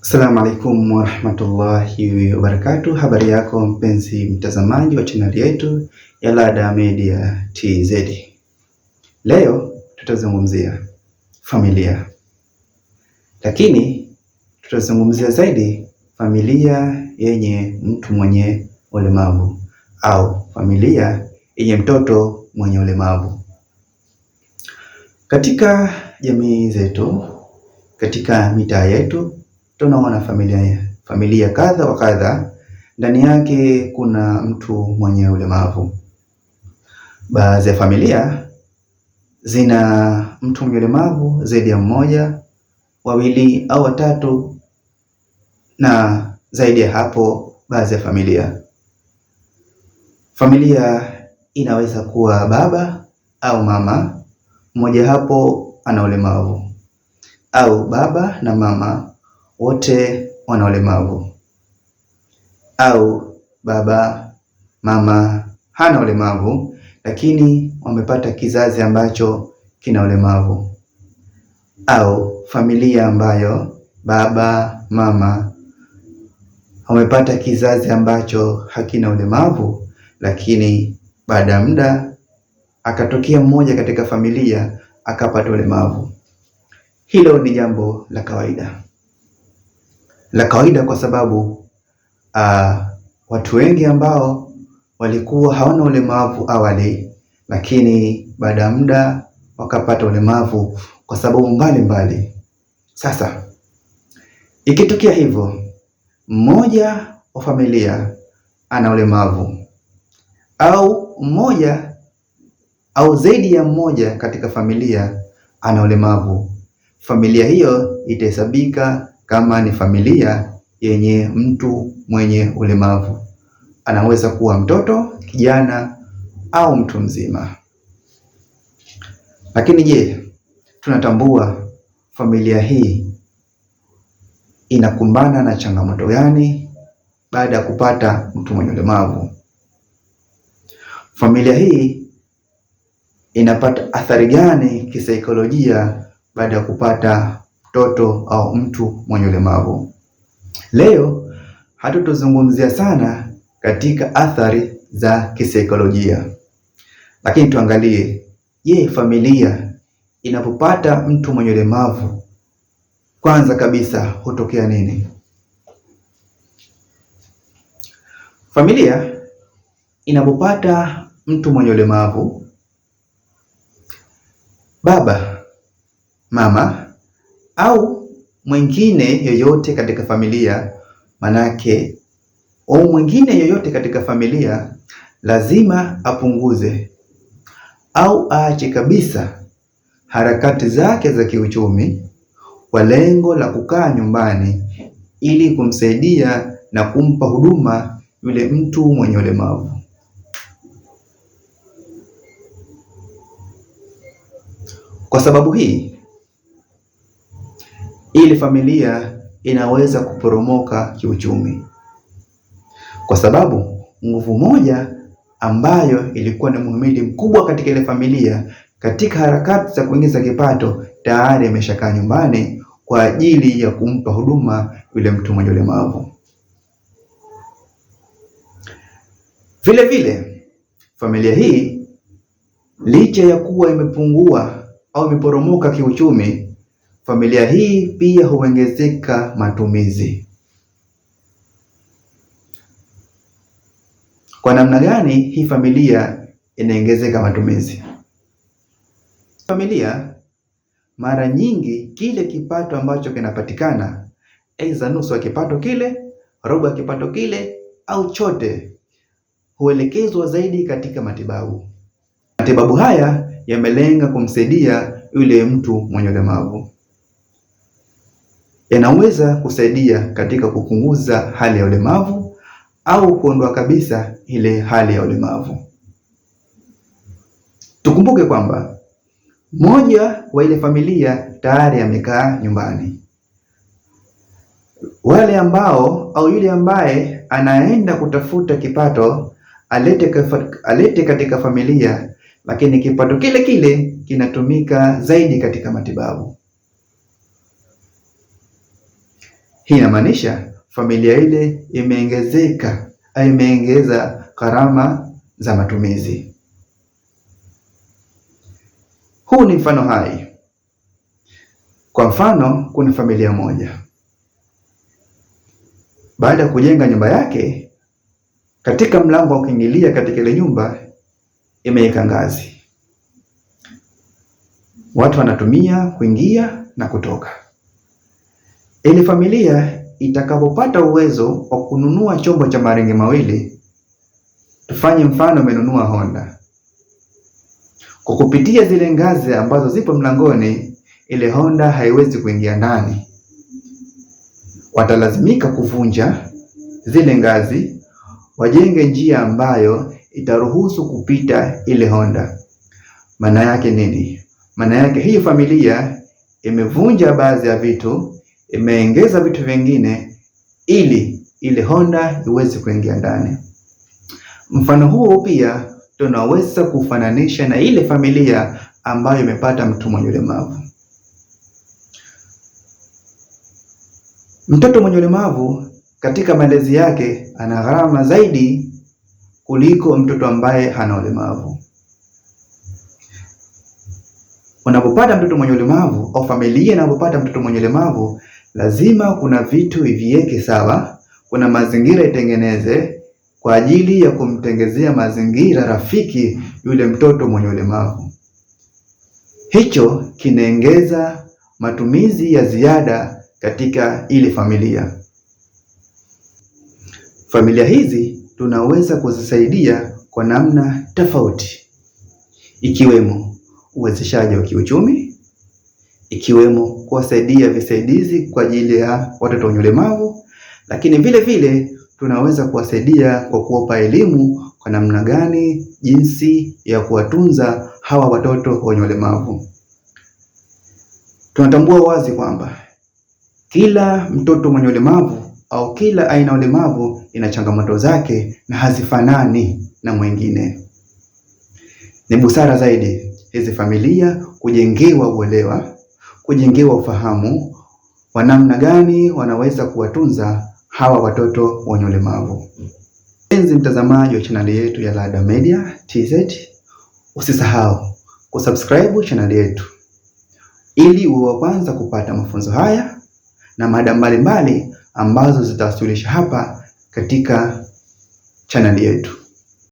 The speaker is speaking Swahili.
Assalamu alaikum warahmatullahi wabarakatuh. Habari yako mpenzi mtazamaji wa chaneli yetu ya Lada Media TZ. Leo tutazungumzia familia, lakini tutazungumzia zaidi familia yenye mtu mwenye ulemavu au familia yenye mtoto mwenye ulemavu. Katika jamii zetu, katika mitaa yetu tunaona familia kadha wa kadha, ndani yake kuna mtu mwenye ulemavu. Baadhi ya familia zina mtu mwenye ulemavu zaidi ya mmoja, wawili au watatu, na zaidi ya hapo baadhi ya familia inaweza kuwa baba au mama mmoja hapo ana ulemavu, au baba na mama wote wana ulemavu, au baba mama hana ulemavu lakini wamepata kizazi ambacho kina ulemavu, au familia ambayo baba mama wamepata kizazi ambacho hakina ulemavu, lakini baada ya muda akatokea mmoja katika familia akapata ulemavu. Hilo ni jambo la kawaida kwa sababu watu wengi ambao walikuwa hawana ulemavu awali, lakini baada ya muda wakapata ulemavu kwa sababu mbalimbali. Sasa ikitokea hivyo, mmoja wa familia ana ulemavu au mmoja au zaidi ya mmoja katika familia ana ulemavu, familia hiyo itahesabika kama ni familia yenye mtu mwenye ulemavu. Anaweza kuwa mtoto, kijana au mtu mzima. Lakini je, tunatambua familia hii inakumbana na changamoto gani baada ya kupata mtu mwenye ulemavu? Familia hii inapata athari gani kisaikolojia baada ya kupata mtoto au mtu mwenye ulemavu? Leo hatutazungumzia sana katika athari za kisaikolojia, lakini tuangalie, je, familia inapopata mtu mwenye ulemavu kwanza kabisa hutokea nini? Familia inapopata mtu mwenye ulemavu, baba, mama au mwingine yoyote katika familia, mwingine yoyote katika familia lazima apunguze au aache kabisa harakati zake za kiuchumi kwa lengo la kukaa nyumbani ili kumsaidia na kumpa huduma yule mtu mwenye ulemavu. Kwa sababu hii, ile familia inaweza kuporomoka kiuchumi, kwa sababu nguvu moja ambayo ilikuwa ni muhimili mkubwa katika ile familia katika harakati za kuingiza kipato tayari imeshakaa nyumbani kwa ajili ya kumpa huduma yule mtu mwenye ulemavu. Vile vile familia hii licha ya kuwa imepungua au imeporomoka kiuchumi, familia hii pia huongezeka matumizi. Kwa namna gani hii familia inaongezeka matumizi? Familia mara nyingi kile kipato ambacho kinapatikana, aidha nusu ya kipato kile, robo ya kipato kile au chote, huelekezwa zaidi katika matibabu. Matibabu haya yamelenga kumsaidia yule mtu mwenye ulemavu. Yanaweza kusaidia katika kupunguza hali ya ulemavu au kuondoa kabisa ile hali ya ulemavu. Tukumbuke kwamba mmoja wa ile familia tayari amekaa nyumbani. Wale ambao au yule ambaye anaenda kutafuta kipato alete katika familia, lakini kipato kile kile kinatumika zaidi katika matibabu. Hii inamaanisha familia ile imeongezeka au imeongeza gharama za matumizi. Huu ni mfano hai. Kwa mfano, kuna familia moja, baada ya kujenga nyumba yake, katika mlango wa kuingilia katika ile nyumba imeweka ngazi. Watu wanatumia kuingia na kutoka. Ile familia itakapopata uwezo wa kununua chombo cha maringi mawili, tufanye mfano umenunua Honda. Kwa kupitia zile ngazi ambazo zipo mlangoni, ile Honda haiwezi kuingia ndani. Watalazimika kuvunja zile ngazi, wajenge njia ambayo itaruhusu kupita ile Honda. Maana yake nini? Maana yake hii familia imevunja baadhi ya vitu, imeongeza vitu vingine ili ile Honda iweze kuingia ndani. Mfano huo pia tunaweza kufananisha na ile familia ambayo imepata mtu mwenye ulemavu. Mtoto mwenye ulemavu katika malezi yake ana gharama zaidi kuliko mtoto ambaye hana ulemavu. Unapopata mtoto mwenye ulemavu au familia inapopata mtoto mwenye ulemavu, lazima kuna vitu viweke sawa, kuna mazingira itengeneze kwa ajili ya kumtengezea mazingira rafiki yule mtoto mwenye ulemavu. Hicho kinaongeza matumizi ya ziada katika ile familia. Familia hizi tunaweza kuzisaidia kwa namna tofauti, ikiwemo uwezeshaji wa kiuchumi, ikiwemo kuwasaidia visaidizi kwa ajili ya watoto wenye ulemavu, lakini vile vile tunaweza kuwasaidia kwa kuwapa elimu kwa namna gani, jinsi ya kuwatunza hawa watoto wenye ulemavu. Tunatambua wazi kwamba kila mtoto mwenye ulemavu au kila aina ya ulemavu ina changamoto zake na hazifanani na mwingine. Ni busara zaidi hizi familia kujengewa uelewa, kujengewa ufahamu wa namna gani wanaweza kuwatunza hawa watoto wenye ulemavu. Mpenzi mtazamaji wa chaneli yetu ya Lada Media TZ, usisahau kusubscribe chaneli yetu ili uwe wa kwanza kupata mafunzo haya na mada mbalimbali ambazo zitawasilisha hapa katika chaneli yetu.